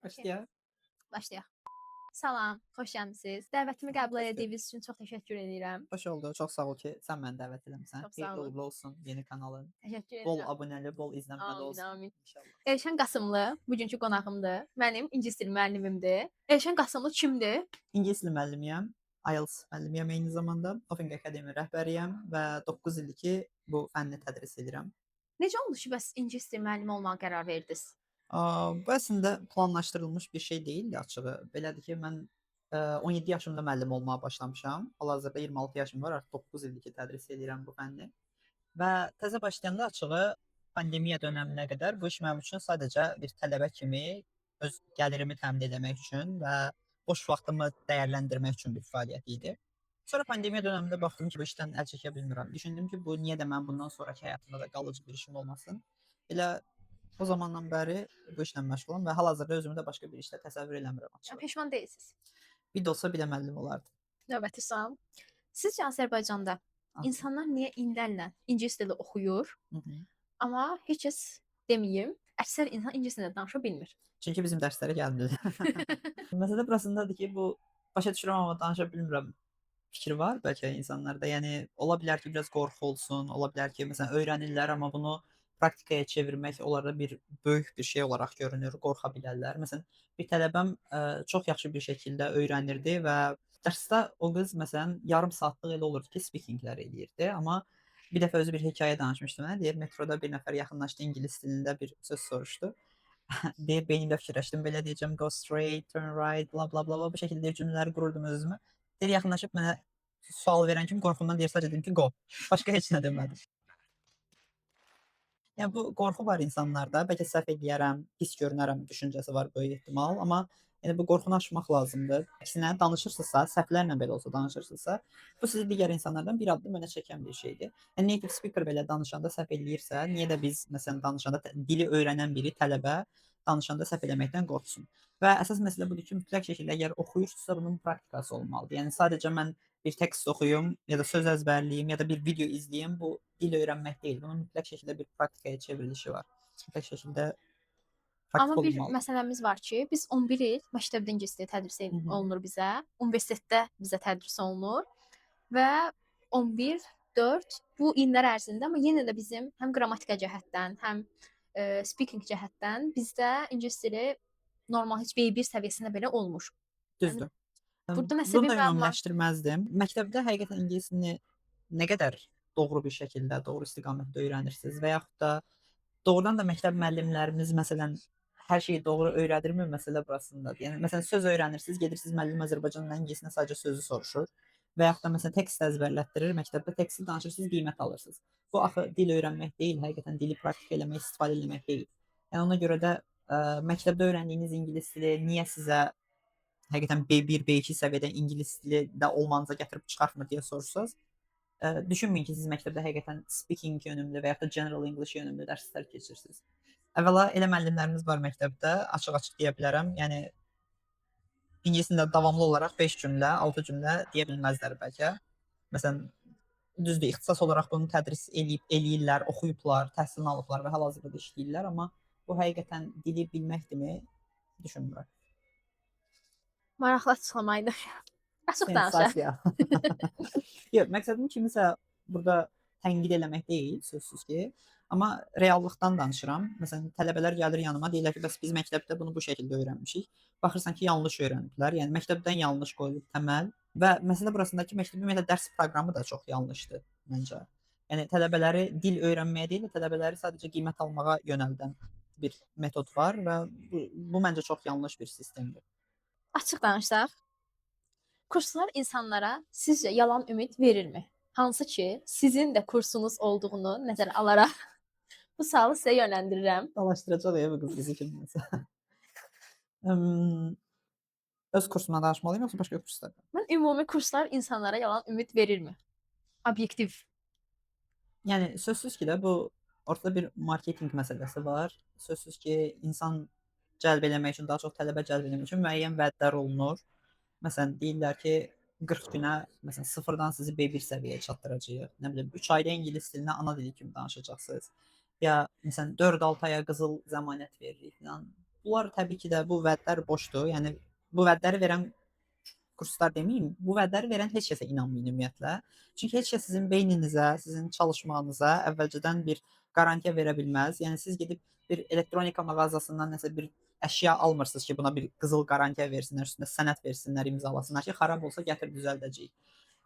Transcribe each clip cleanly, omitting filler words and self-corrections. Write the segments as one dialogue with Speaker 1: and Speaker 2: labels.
Speaker 1: Başlayaq.
Speaker 2: Başlayaq. Salam, xoş gəlmisiniz. Dəvətimi qəbul
Speaker 1: Xoş gördük.
Speaker 2: etdiyiniz üçün çox təşəkkür edirəm.
Speaker 1: Xoş oldu. Çox sağ ol ki, sən məni dəvət eləmisən.
Speaker 2: Çox sağ
Speaker 1: Xeyirli
Speaker 2: olun.
Speaker 1: uğurlu olsun yeni kanalın.
Speaker 2: Təşəkkür
Speaker 1: Bol
Speaker 2: edirəm.
Speaker 1: abunəli, bol izlənməli
Speaker 2: Amin,
Speaker 1: olsun
Speaker 2: amin.
Speaker 1: inşallah.
Speaker 2: Elşən Qasımlı bugünkü qonağımdır. Mənim ingilis dili müəllimimdir. Elşən Qasımlı kimdir?
Speaker 1: İngilis dili müəllimiyəm. IELTS müəllimiyəm eyni zamanda. Open Academy rəhbəriyəm və 9 ildir ki, bu fənni tədris edirəm.
Speaker 2: Necə oldu ki, bəs ingilis dili müəllimi olmağa qərar verdiniz?
Speaker 1: Bu əslində planlaşdırılmış bir şey deyildi açığı. Belədir ki, mən 17 yaşımda müəllim olmağa başlamışam. Hal-hazırda 26 yaşım var. Artıq 9 ildir ki, tədris edirəm bu fənni. Və təzə başlayanda açığı pandemiya dönəminə qədər bu iş mənim üçün sadəcə bir tələbə kimi öz gəlirimi təmin etmək üçün və boş vaxtımı dəyərləndirmək üçün bir fəaliyyət idi. Sonra pandemiya dönəmində baxdım ki, bu işdən əl çəkə bilmirəm. Düşündüm ki, bu niyə də mən bundan sonrakı həyatımda da qalıcı bir işim olmasın. Elə o zamandan bəri bu işlə məşğulam və hal-hazırda özümü də başqa bir işlə təsəvvür eləmirəm açığı.
Speaker 2: Peşman deyilsiniz.
Speaker 1: Bir də olsa bir də müəllim olardım.
Speaker 2: Növbəti sual. Sizcə Azərbaycanda insanlar niyə illərlə ingilis dili oxuyur,
Speaker 1: Hı -hı.
Speaker 2: amma heç kəs deməyim, əksər insan ingilis dilində danışa bilmir?
Speaker 1: Çünki bizim dərslərə gəlmirlər. Məsələ burasındadır ki, bu başa düşürəm amma danışa bilmirəm fikri var bəlkə insanlarda. Yəni ola bilər ki, biraz qorxu olsun, ola bilər ki, məsələn öyrənirlər amma bunu praktikaya çevirmək onlara bir böyük bir şey olaraq görünür, qorxa bilərlər. Məsələn, bir tələbəm çox yaxşı bir şəkildə öyrənirdi və dərsdə o qız məsələn yarım saatlıq elə olurdu ki, speakinglər eləyirdi, amma bir dəfə özü bir hekayə danışmışdı mənə. Deyir, metroda bir nəfər yaxınlaşdı, ingilis dilində bir söz soruşdu. Deyir, beynimdə fikirləşdim, belə deyəcəm, go straight, turn right, bla bla bla, bu şəkildə cümlələri qururdum özümə. Deyir, yaxınlaşıb mənə sual verən kimi qorxumdan deyir, sadəcə dedim ki, go. Başqa heç nə demədim. Yəni bu qorxu var insanlarda. Bəlkə səhv eləyərəm, pis görünərəm düşüncəsi var böyük ehtimal, amma yəni bu qorxunu aşmaq lazımdır. Əksinə danışırsınızsa, səhvlərlə belə olsa danışırsınızsa, bu sizi digər insanlardan bir addım önə çəkən bir şeydir. Yəni native speaker belə danışanda səhv eləyirsə, niyə də biz məsələn danışanda dili öyrənən biri tələbə danışanda səhv eləməkdən qorxsun? Və əsas məsələ budur ki, mütləq şəkildə əgər oxuyursunuzsa bunun praktikası olmalıdır. Yəni sadəcə mən bir tekst oxuyum ya da söz əzbərləyim ya da bir video izləyim, bu dil öyrənmək deyil. Bunun mütləq şəkildə bir praktikaya çevrilişi var. Mütləq şəkildə praktik
Speaker 2: Amma bir
Speaker 1: olunmalıdır.
Speaker 2: məsələmiz var ki, biz 11 il məktəbdə ingilis dili tədris
Speaker 1: Hı -hı.
Speaker 2: olunur bizə, universitetdə bizə tədris olunur və 11, 4 bu illər ərzində, amma yenə də bizim həm qrammatika cəhətdən, həm speaking cəhətdən bizdə ingilis dili normal heç B1 səviyyəsində belə olmur.
Speaker 1: Düzdür.
Speaker 2: Burada nəsə
Speaker 1: Bunu
Speaker 2: bir
Speaker 1: da
Speaker 2: məlumat.
Speaker 1: ümumiləşdirməzdim. Məktəbdə həqiqətən ingilis dilini nə qədər doğru bir şəkildə, doğru istiqamətdə öyrənirsiniz və yaxud da doğrudan da məktəb müəllimlərimiz məsələn hər şeyi doğru öyrədirmi? Məsələ burasındadır. Yəni məsələn söz öyrənirsiniz, gedirsiniz müəllim Azərbaycanla ingilisinə sadəcə sözü soruşur və yaxud da məsələn tekst əzbərlətdirir, məktəbdə teksti danışırsınız, qiymət alırsınız. Bu axı dil öyrənmək deyil, həqiqətən dili praktik eləmək, istifadə etmək deyil. Yəni ona görə də məktəbdə öyrəndiyiniz ingilis dili niyə sizə həqiqətən B1, B2 səviyyədə ingilis dili də olmanıza gətirib çıxartmır deyə soruşsanız, düşünməyin ki, siz məktəbdə həqiqətən speaking yönümlü və ya da general English yönümlü dərslər keçirsiniz. Əvvəla elə müəllimlərimiz var məktəbdə, açıq-açıq deyə bilərəm. Yəni ingilis dilində davamlı olaraq 5 cümlə, 6 cümlə deyə bilməzlər bəlkə. Məsələn, düzdür, ixtisas olaraq bunu tədris eləyirlər, oxuyublar, təhsilini alıblar və hal-hazırda da işləyirlər, amma bu həqiqətən dili bilməkdirmi? Düşünmürəm.
Speaker 2: Maraqlı açıqlamaydı. Açıq danışaq.
Speaker 1: Sensasiya. Yox, məqsədim kimisə burada tənqid eləmək deyil, sözsüz ki. Amma reallıqdan danışıram. Məsələn, tələbələr gəlir yanıma, deyirlər ki, bəs biz məktəbdə bunu bu şəkildə öyrənmişik. Baxırsan ki, yanlış öyrəniblər. Yəni məktəbdən yanlış qoyulub təməl və məsələ burasındakı məktəbin ümumiyyətlə dərs proqramı da çox yanlışdır məncə. Yəni tələbələri dil öyrənməyə deyil, tələbələri sadəcə qiymət almağa yönəldən bir metod var və bu məncə çox yanlış bir sistemdir.
Speaker 2: Açıq danışsaq, kurslar insanlara sizcə yalan ümid verirmi? Hansı ki, sizin də kursunuz olduğunu nəzərə alaraq bu sualı sizə yönləndirirəm.
Speaker 1: Dalaşdıracaq ya bu qız bizi kimsə. Öz kursumdan danışmalıyım yoxsa başqa kurslardan?
Speaker 2: Mən ümumi kurslar insanlara yalan ümid verirmi? Obyektiv.
Speaker 1: Yəni sözsüz ki də bu ortada bir marketinq məsələsi var. Sözsüz ki, insan cəlb eləmək üçün, daha çox tələbə cəlb eləmək üçün müəyyən vədlər olunur. Məsələn, deyirlər ki, 40 günə məsələn sıfırdan sizi B1 səviyyəyə çatdıracağıq. Nə bilim, 3 ayda ingilis dilini ana dili kimi danışacaqsınız. Ya məsələn 4-6 aya qızıl zəmanət veririk filan. bunlar təbii ki də bu vədlər boşdur. Yəni bu vədləri verən kurslar deməyim, bu vədləri verən heç kəsə inanmayın ümumiyyətlə. Çünki heç kəs sizin beyninizə, sizin çalışmağınıza əvvəlcədən bir qarantiya verə bilməz. Yəni siz gedib bir elektronika mağazasından nəsə bir əşya almırsınız ki, buna bir qızıl qarantiya versinlər, üstündə sənəd versinlər, imzalasınlar ki, xarab olsa gətir düzəldəcəyik.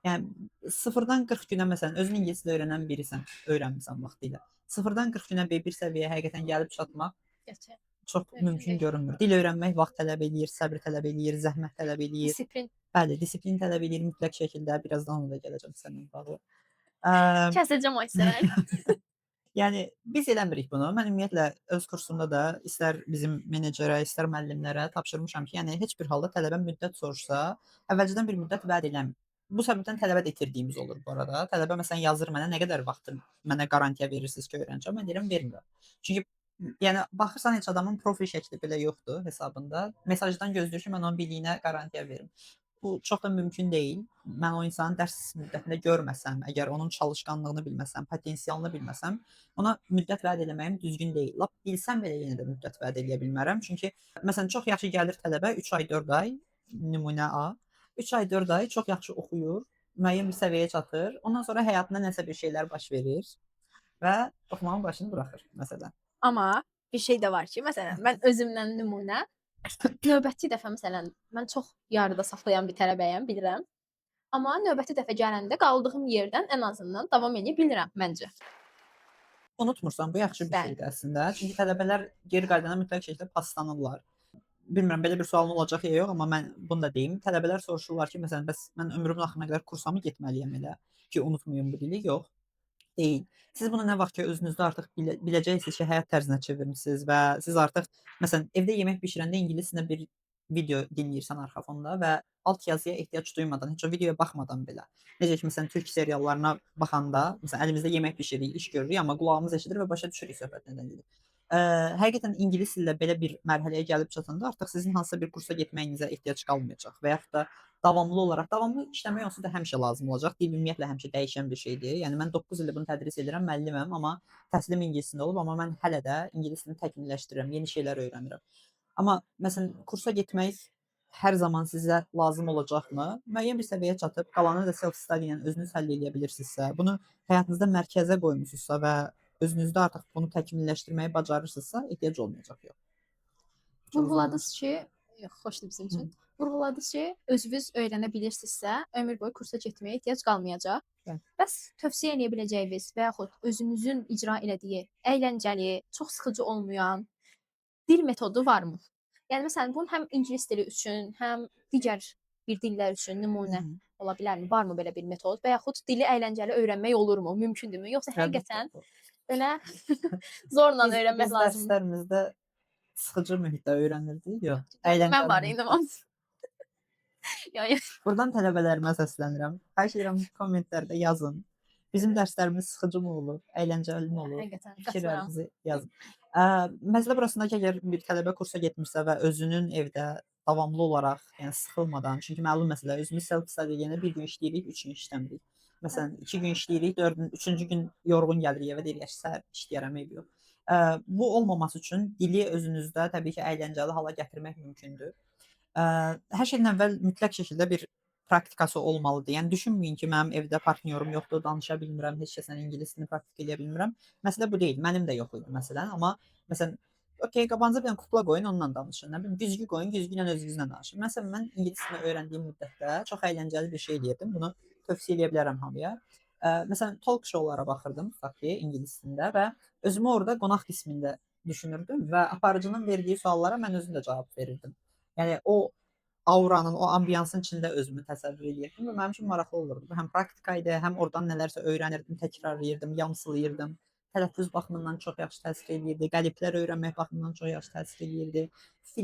Speaker 1: Yəni sıfırdan 40 günə məsələn özün ingilis dili öyrənən birisən, öyrənmisən vaxtilə. Sıfırdan 40 günə B1 səviyyəyə həqiqətən gəlib çatmaq
Speaker 2: Gerçi
Speaker 1: çox
Speaker 2: mümkün
Speaker 1: mümkün
Speaker 2: deyil.
Speaker 1: görünmür. Dil öyrənmək vaxt tələb eləyir, səbr tələb eləyir, zəhmət tələb eləyir.
Speaker 2: Disiplin.
Speaker 1: Bəli, disiplin tələb eləyir mütləq şəkildə. Birazdan ona da gələcəm səninlə bağlı. Ə,
Speaker 2: Kəsəcəm o hissələri.
Speaker 1: Yəni biz eləmirik bunu. Mən ümumiyyətlə öz kursumda da istər bizim menecerə, istər müəllimlərə tapşırmışam ki, yəni heç bir halda tələbə müddət soruşsa, əvvəlcədən bir müddət vəd eləmir. Bu səbəbdən tələbə də itirdiyimiz olur bu arada. Tələbə məsələn yazır mənə nə qədər vaxtı mənə qarantiya verirsiniz ki, öyrənəcəm. Mən deyirəm vermirəm. Çünki yəni baxırsan heç adamın profil şəkli belə yoxdur hesabında. Mesajdan gözləyir ki, mən onun biliyinə qarantiya verim. Bu çox da mümkün deyil. Mən o insanı dərs müddətində görməsəm, əgər onun çalışqanlığını bilməsəm, potensialını bilməsəm, ona müddət vəd eləməyim düzgün deyil. Lap bilsəm belə yenə də müddət vəd eləyə bilmərəm. Çünki məsələn çox yaxşı gəlir tələbə 3 ay, 4 ay nümunə A. 3 ay, 4 ay çox yaxşı oxuyur, müəyyən bir səviyyəyə çatır. Ondan sonra həyatında nəsə bir şeylər baş verir və oxumağın başını buraxır məsələn.
Speaker 2: Amma bir şey də var ki, məsələn, mən özümdən nümunə növbəti dəfə məsələn, mən çox yarıda saxlayan bir tələbəyəm, bilirəm. Amma növbəti dəfə gələndə qaldığım yerdən ən azından davam edə bilirəm məncə.
Speaker 1: Unutmursan, bu yaxşı bir
Speaker 2: Bəli.
Speaker 1: şeydir əslində. Çünki tələbələr geri qayıdanda mütləq şəkildə paslanırlar. Bilmirəm belə bir sualın olacaq ya yox, amma mən bunu da deyim. Tələbələr soruşurlar ki, məsələn, bəs mən ömrümün axırına qədər kursa mı getməliyəm elə ki, unutmayım bu dili? Yox, deyil. Siz bunu nə vaxt ki özünüzdə artıq biləcəksiniz ki, həyat tərzinə çevirmisiniz və siz artıq məsələn evdə yemək bişirəndə ingilis dilində bir video dinləyirsən arxa fonda və alt yazıya ehtiyac duymadan, heç o videoya baxmadan belə. Necə ki məsələn türk seriallarına baxanda, məsələn əlimizdə yemək bişiririk, iş görürük, amma qulağımız eşidir və başa düşürük söhbət nədən gedir. Həqiqətən ingilis dillə belə bir mərhələyə gəlib çatanda artıq sizin hansısa bir kursa getməyinizə ehtiyac qalmayacaq və yaxud da davamlı olaraq davamlı işləmək onsuz da həmişə lazım olacaq. Dil ümumiyyətlə həmişə dəyişən bir şeydir. Yəni mən 9 ildir bunu tədris edirəm, müəlliməm, amma təhsilim ingilis dilində olub, amma mən hələ də ingilis dilini təkmilləşdirirəm, yeni şeylər öyrənirəm. Amma məsələn kursa getmək hər zaman sizə lazım olacaqmı? Müəyyən bir səviyyəyə çatıb, qalanını da self study ilə özünüz həll edə bilirsinizsə, bunu həyatınızda mərkəzə qoymusunuzsa və özünüzdə artıq bunu təkmilləşdirməyi bacarırsınızsa, ehtiyac olmayacaq yox.
Speaker 2: Vurğuladınız ki, xoşdur bizim üçün. Vurğuladınız ki, özünüz öyrənə bilirsinizsə, ömür boyu kursa getməyə ehtiyac qalmayacaq.
Speaker 1: Bəli.
Speaker 2: Bəs tövsiyə edə biləcəyiniz və yaxud özünüzün icra elədiyi əyləncəli, çox sıxıcı olmayan dil metodu varmı? Yəni məsələn, bunun həm ingilis dili üçün, həm digər bir dillər üçün nümunə ola bilərmi? Varmı belə bir metod və yaxud dili əyləncəli öyrənmək olurmu? Mümkündürmü? Yoxsa həqiqətən belə zorla öyrənmək
Speaker 1: biz
Speaker 2: lazımdır?
Speaker 1: dərslərimizdə sıxıcı mühitdə öyrənirdik. Yox,
Speaker 2: Mən
Speaker 1: əyləncəli
Speaker 2: var
Speaker 1: mühitdə.
Speaker 2: idim. Yəni
Speaker 1: Buradan tələbələrimə səslənirəm. Xahiş edirəm kommentlərdə yazın. Bizim dərslərimiz sıxıcı mı olur, əyləncəli mi olur?
Speaker 2: həqiqətən qatılıram.
Speaker 1: Fikirlərinizi yazın. Məsələ burasında ki, əgər bir tələbə kursa getmirsə və özünün evdə davamlı olaraq, yəni sıxılmadan, çünki məlum məsələ, özümüz self study eləyəndə bir gün işləyirik, 3 gün işləmirik. Məsələn, 2 gün işləyirik, 3-cü gün yorğun gəlirik evə, deyirik səhər işləyərəm, eybi yox. Bu olmaması üçün dili özünüzdə təbii ki, əyləncəli hala gətirmək mümkündür. Hər şeydən əvvəl mütləq şəkildə bir praktikası olmalıdır. Yəni düşünməyin ki, mənim evdə partnyorum yoxdur, danışa bilmirəm, heç kəslə ingilis dilini praktik eləyə bilmirəm. Məsələ bu deyil. Mənim də yox idi məsələn, amma məsələn, okey, qabağınıza bir dənə kukla qoyun, onunla danışın. Nə bilim, güzgü qoyun, güzgü ilə özünüzlə danışın. Məsələn, mən ingilis dilini öyrəndiyim müddətdə çox əyləncəli bir şey eləyirdim. Bunu tövsiyə edə bilərəm hamıya. Məsələn, talk show-lara baxırdım, tutaq ki, ingilis dilində və özümü orada qonaq qismində düşünürdüm və aparıcının verdiyi suallara mən özüm də cavab verirdim. Yəni o auranın, o ambiyansın içində özümü təsəvvür eləyirdim və mənim üçün maraqlı olurdu. Bu həm praktika idi, həm oradan nələrsə öyrənirdim, təkrarlayırdım, yamsılayırdım. Tələffüz baxımından çox yaxşı təsir eləyirdi, qəliblər öyrənmək baxımından çox yaxşı təsir eləyirdi.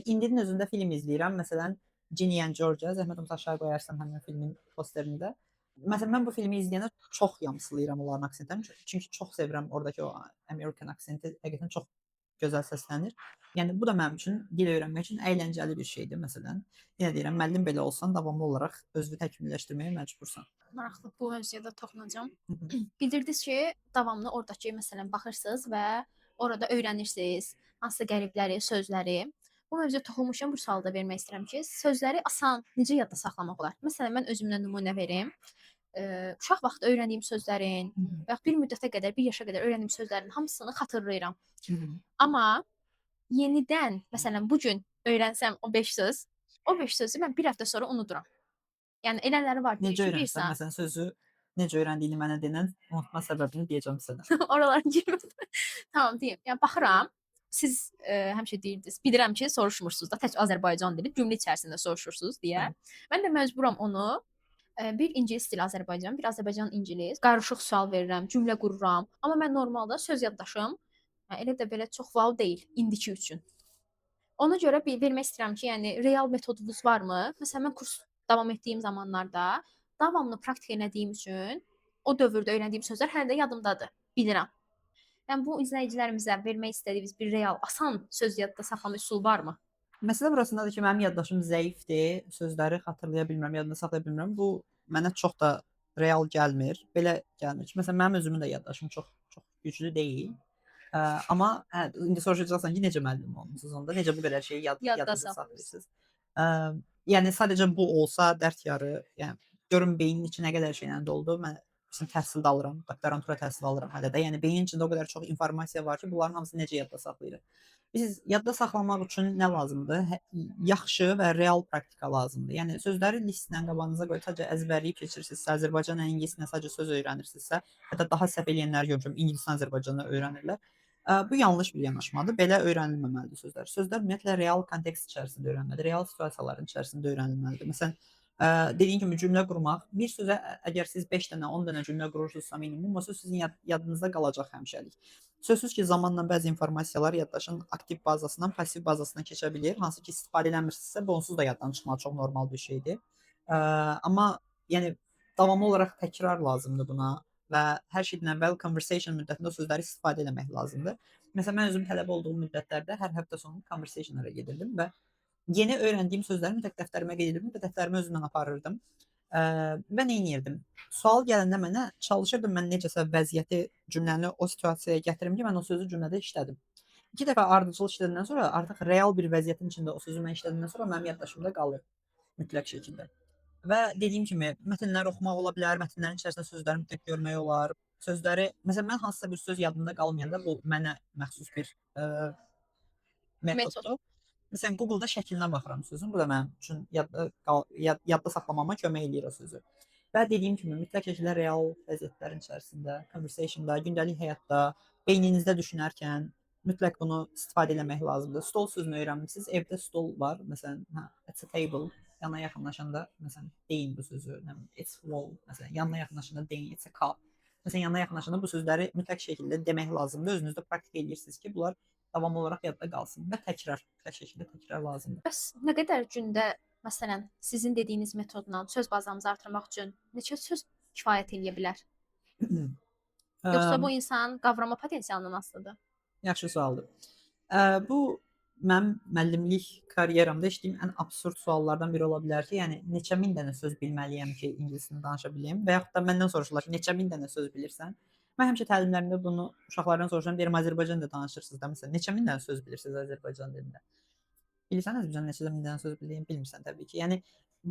Speaker 1: İndinin özündə film izləyirəm. Məsələn, Ginny and Georgia, zəhmət olmasa aşağı qoyarsam həmin filmin posterində. Məsələn, mən bu filmi izləyəndə çox yamsılayıram onların aksentlərini. Çünki çox sevirəm oradakı o American aksenti. Həqiqətən çox gözəl səslənir. Yəni bu da mənim üçün dil öyrənmək üçün əyləncəli bir şeydir məsələn. Yenə deyirəm, müəllim belə olsan davamlı olaraq özünü təkmilləşdirməyə məcbursan.
Speaker 2: Maraqlı bu mövzuya da toxunacağam. Bildirdiniz ki, davamlı oradakı məsələn baxırsınız və orada öyrənirsiniz hansısa qəribləri, sözləri. Bu mövzuya toxunmuşam, bu sualı da vermək istəyirəm ki, sözləri asan necə yadda saxlamaq olar? Məsələn, mən özümdən nümunə verim. Uşaq vaxtı öyrəndiyim sözlərin
Speaker 1: Hı hı.
Speaker 2: və yaxud bir müddətə qədər, 1 yaşa qədər öyrəndiyim sözlərin hamısını xatırlayıram.
Speaker 1: Hı hı.
Speaker 2: Amma yenidən, məsələn, bu gün öyrənsəm o 5 söz, o 5 sözü mən 1 həftə sonra unuduram. Yəni elələri var deyir
Speaker 1: Necə
Speaker 2: ki,
Speaker 1: öyrənirsən?
Speaker 2: bilirsən,
Speaker 1: Məsələn, sözü necə öyrəndiyini mənə denən, unutma səbəbini deyəcəm sənə.
Speaker 2: oralara girmədim. Tamam, deyim. Yəni baxıram, siz həmişə deyirdiniz, bilirəm ki, soruşmursunuz da, tək Azərbaycan dili cümlə içərisində soruşursunuz deyə.
Speaker 1: Bəli.
Speaker 2: Mən də məcburam onu bir ingilis dili Azərbaycan, bir Azərbaycan ingilis, qarışıq sual verirəm, cümlə qururam. Amma mən normalda söz yaddaşım elə də belə çox wow deyil indiki üçün. Ona görə bir vermək istəyirəm ki, yəni real metodunuz varmı? Məsələn, mən kurs davam etdiyim zamanlarda davamlı praktik elədiyim üçün o dövrdə öyrəndiyim sözlər hələ də yadımdadır, bilirəm. Yəni bu izləyicilərimizə vermək istədiyiniz bir real, asan söz yadda saxlama üsulu varmı?
Speaker 1: Məsələ burasındadır ki, mənim yaddaşım zəifdir, sözləri xatırlaya bilmirəm, yadımda saxlaya bilmirəm. Bu mənə çox da real gəlmir. Belə gəlmir ki, məsələn, mənim özümün də yaddaşım çox güclü deyil. Amma hə, indi soruşacaqsan ki, necə müəllim olmusunuz onda? Necə bu qədər şeyi
Speaker 2: Yadda
Speaker 1: yadınızda
Speaker 2: saxlayırsınız.
Speaker 1: saxlayırsınız? Ə, yəni sadəcə bu olsa dərd yarı, yəni görün beynin içi nə qədər şeylə doldu. Mən məsələn təhsil də alıram, doktorantura təhsili alıram hələ də. Yəni beynin içində o qədər çox informasiya var ki, bunların hamısını necə yadda saxlayırıq? Biz yadda saxlamaq üçün nə lazımdır? Yaxşı və real praktika lazımdır. Yəni sözləri listlə qabağınıza qoyub sadəcə əzbərləyib keçirirsinizsə, Azərbaycanla ingilislə sadəcə söz öyrənirsinizsə, hətta daha səhv eləyənləri görmüşəm, ingilisdən Azərbaycana öyrənirlər. Bu yanlış bir yanaşmadır. Belə öyrənilməməlidir sözlər. Sözlər ümumiyyətlə real kontekst içərisində öyrənilməlidir, real situasiyaların içərisində öyrənilməlidir. Məsələn, dediyim kimi cümlə qurmaq, bir sözə əgər siz 5 dənə, 10 dənə cümlə qurursunuzsa minimum, o söz sizin yadınızda qalacaq həmişəlik. Sözsüz ki, zamanla bəzi informasiyalar yaddaşın aktiv bazasından passiv bazasına keçə bilir. Hansı ki, istifadə eləmirsinizsə, bu onsuz da yaddan çıxmaq çox normal bir şeydir. Amma yəni davamlı olaraq təkrar lazımdır buna və hər şeydən əvvəl conversation müddətində o sözləri istifadə eləmək lazımdır. Məsələn, mən özüm tələbə olduğum müddətlərdə hər həftə sonu conversationlara gedirdim və yeni öyrəndiyim sözləri mütləq dəftərimə qeyd edirdim və dəftərimi özümlə aparırdım. Və neyniyirdim? Sual gələndə mənə çalışırdım mən necəsə vəziyyəti, cümləni o situasiyaya gətirim ki, mən o sözü cümlədə işlədim. 2 dəfə ardıcıl işlədəndən sonra artıq real bir vəziyyətin içində o sözü mən işlədəndən sonra mənim yaddaşımda qalır mütləq şəkildə. Və dediyim kimi mətnləri oxumaq ola bilər, mətnlərin içərisində sözləri mütləq görmək olar. Sözləri məsələn mən hansısa bir söz yadımda qalmayanda bu mənə məxsus bir
Speaker 2: Metod.
Speaker 1: metoddur. Məsələn, Google-da şəklinə baxıram sözün. Bu da mənim üçün yadda saxlamama kömək eləyir o sözü. Və dediyim kimi mütləq şəkildə real vəziyyətlərin içərisində, conversation-da, gündəlik həyatda, beyninizdə düşünərkən mütləq bunu istifadə eləmək lazımdır. Stol sözünü öyrənmisiniz, evdə stol var. Məsələn, hə, it's a table. Yana yaxınlaşanda məsələn deyin bu sözü, nə bilim, it's wall. Məsələn, yanına yaxınlaşanda deyin it's a cup. Məsələn, yanına yaxınlaşanda bu sözləri mütləq şəkildə demək lazımdır. Özünüzdə praktik eləyirsiniz ki, bunlar davamlı olaraq yadda qalsın və təkrar, mütləq şəkildə təkrar lazımdır.
Speaker 2: Bəs nə qədər gündə, məsələn, sizin dediyiniz metodla söz bazamızı artırmaq üçün neçə söz kifayət eləyə bilər? Yoxsa bu insan qavrama potensialından asılıdır?
Speaker 1: Yaxşı sualdır. Bu mənim müəllimlik karyeramda eşitdiyim ən absurd suallardan biri ola bilər ki, yəni neçə min dənə söz bilməliyəm ki, ingilis dilini danışa bilim və yaxud da məndən soruşurlar ki, neçə min dənə söz bilirsən? Mən həmişə təlimlərimdə bunu uşaqlardan soruşuram, deyirəm Azərbaycan dilində danışırsınız da, məsələn, neçə min dənə söz bilirsiniz Azərbaycan dilində? Bilirsən Azərbaycan neçə min dənə söz bildiyimi? Bilmirsən təbii ki. Yəni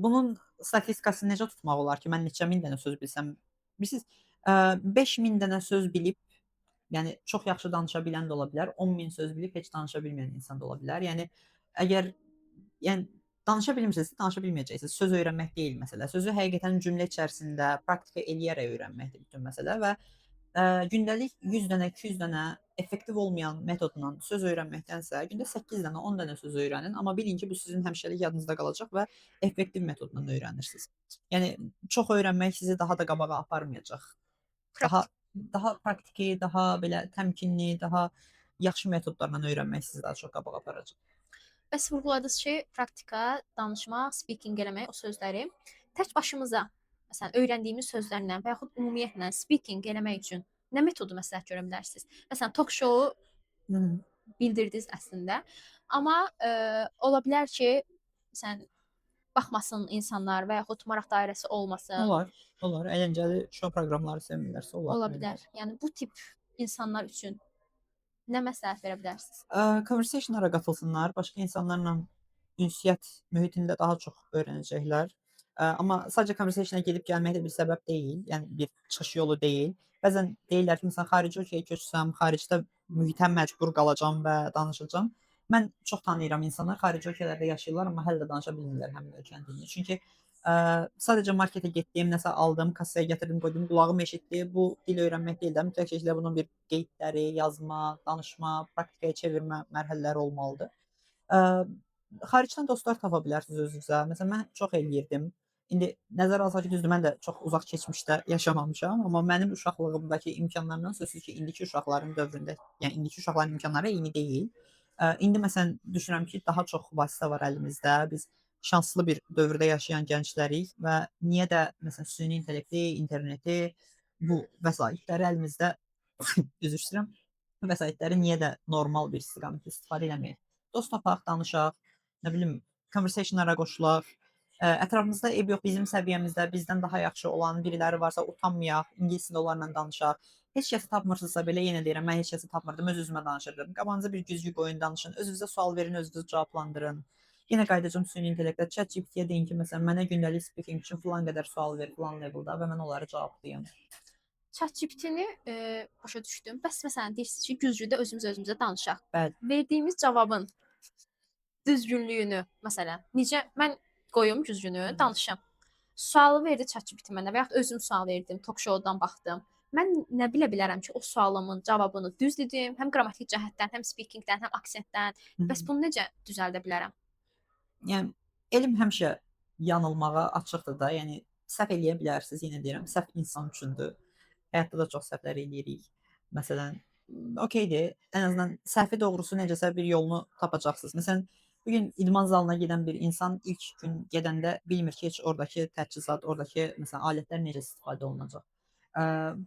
Speaker 1: bunun statistikasını necə tutmaq olar ki, mən neçə min dənə söz bilsəm? Bilirsiniz, 5000 dənə söz bilib yəni çox yaxşı danışa bilən də ola bilər. 10.000 söz bilib heç danışa bilməyən insan da ola bilər. Yəni əgər yəni danışa bilmirsinizsə danışa bilməyəcəksiniz. Söz öyrənmək deyil məsələ. Sözü həqiqətən cümlə içərisində praktika eləyərək öyrənməkdir bütün məsələ və gündəlik 100 dənə, 200 dənə effektiv olmayan metodla söz öyrənməkdənsə gündə 8 dənə, 10 dənə söz öyrənin, amma bilin ki, bu sizin həmişəlik yadınızda qalacaq və effektiv metodla öyrənirsiniz. Yəni çox öyrənmək sizi daha da qabağa aparmayacaq. Daha daha praktiki, daha belə təmkinli, daha yaxşı metodlarla öyrənmək sizi daha çox qabağa aparacaq.
Speaker 2: Bəs vurğuladınız ki, praktika, danışma, speaking eləmək o sözləri tək başımıza, məsələn, öyrəndiyimiz sözlərlə və yaxud ümumiyyətlə speaking eləmək üçün nə metodu məsləhət görə bilərsiniz? Məsələn, talk show
Speaker 1: Hı -hı.
Speaker 2: bildirdiniz əslində, amma ola bilər ki, məsələn, baxmasın insanlar və yaxud maraq dairəsi olmasın.
Speaker 1: Olar, olar. Əyləncəli şou proqramları sevmirlərsə olar.
Speaker 2: Ola
Speaker 1: Bəli,
Speaker 2: bilər.
Speaker 1: bəli.
Speaker 2: Yəni bu tip insanlar üçün Nə məsləhət verə bilərsiniz?
Speaker 1: Conversationlara qatılsınlar, başqa insanlarla ünsiyyət mühitində daha çox öyrənəcəklər. Amma sadəcə conversation-a gedib gəlmək də bir səbəb deyil, yəni bir çıxış yolu deyil. Bəzən deyirlər ki, məsələn, xarici ölkəyə köçsəm, xaricdə mühitə məcbur qalacam və danışacam. Mən çox tanıyıram insanlar, xarici ölkələrdə yaşayırlar, amma hələ də danışa bilmirlər həmin ölkənin dilini. Çünki sadəcə marketə getdim, nəsə aldım, kassaya gətirdim, qoydum, qulağım eşitdi. Bu dil öyrənmək deyil də, mütləq şəkildə bunun bir qeydləri, yazma, danışma, praktikaya çevirmə mərhələləri olmalıdır. Ə, Xaricdən dostlar tapa bilərsiniz özünüzə. Məsələn, mən çox eləyirdim. İndi nəzərə alsaq ki, düzdür, mən də çox uzaq keçmişdə yaşamamışam, amma mənim uşaqlığımdakı imkanlardan sözsüz ki, indiki uşaqların dövründə, yəni indiki uşaqların imkanları eyni deyil. İndi məsələn düşünürəm ki, daha çox vasitə var əlimizdə. Biz şanslı bir dövrdə yaşayan gənclərik və niyə də məsələn süni intellekti, interneti, bu vəsaitləri əlimizdə üzr istəyirəm, bu vəsaitləri niyə də normal bir istiqamətdə istifadə eləməyək? Dost tapaq, danışaq, nə bilim, conversation-lara qoşulaq. Ətrafımızda eybi yox, bizim səviyyəmizdə bizdən daha yaxşı olan biriləri varsa utanmayaq, ingilis dilində onlarla danışaq. Heç kəsi tapmırsınızsa belə yenə deyirəm, mən heç kəsi tapmırdım, öz-özümə danışırdım. Qabağınıza bir güzgü qoyun, danışın, öz-özünüzə sual verin, özünüz cavablandırın. Yenə qayıdacağım süni intellektə, ChatGPT-yə deyin ki, məsələn, mənə gündəlik speaking üçün filan qədər sual ver, filan leveldə və mən onları cavablayım.
Speaker 2: ChatGPT-ni başa düşdüm. Bəs məsələn deyirsiniz ki, güzgüdə özümüz özümüzə danışaq.
Speaker 1: Bəli.
Speaker 2: Verdiyimiz cavabın düzgünlüyünü məsələn necə mən qoyum güzgünü, danışım. Sualı verdi ChatGPT mənə və yaxud özüm sual verdim, talk show-dan baxdım. Mən nə bilə bilərəm ki, o sualımın cavabını düz dedim, həm qrammatik cəhətdən, həm speakingdən, həm aksentdən. Bəs bunu necə düzəldə bilərəm?
Speaker 1: Yəni elm həmişə yanılmağa açıqdır da. Yəni səhv eləyə bilərsiniz, yenə deyirəm, səhv insan üçündür. Həyatda da çox səhvlər eləyirik. Məsələn, okeydir. Ən azından səhvi doğrusu necəsə bir yolunu tapacaqsınız. Məsələn, bu gün idman zalına gedən bir insan ilk gün gedəndə bilmir ki, heç oradakı təchizat, oradakı məsələn alətlər necə istifadə olunacaq.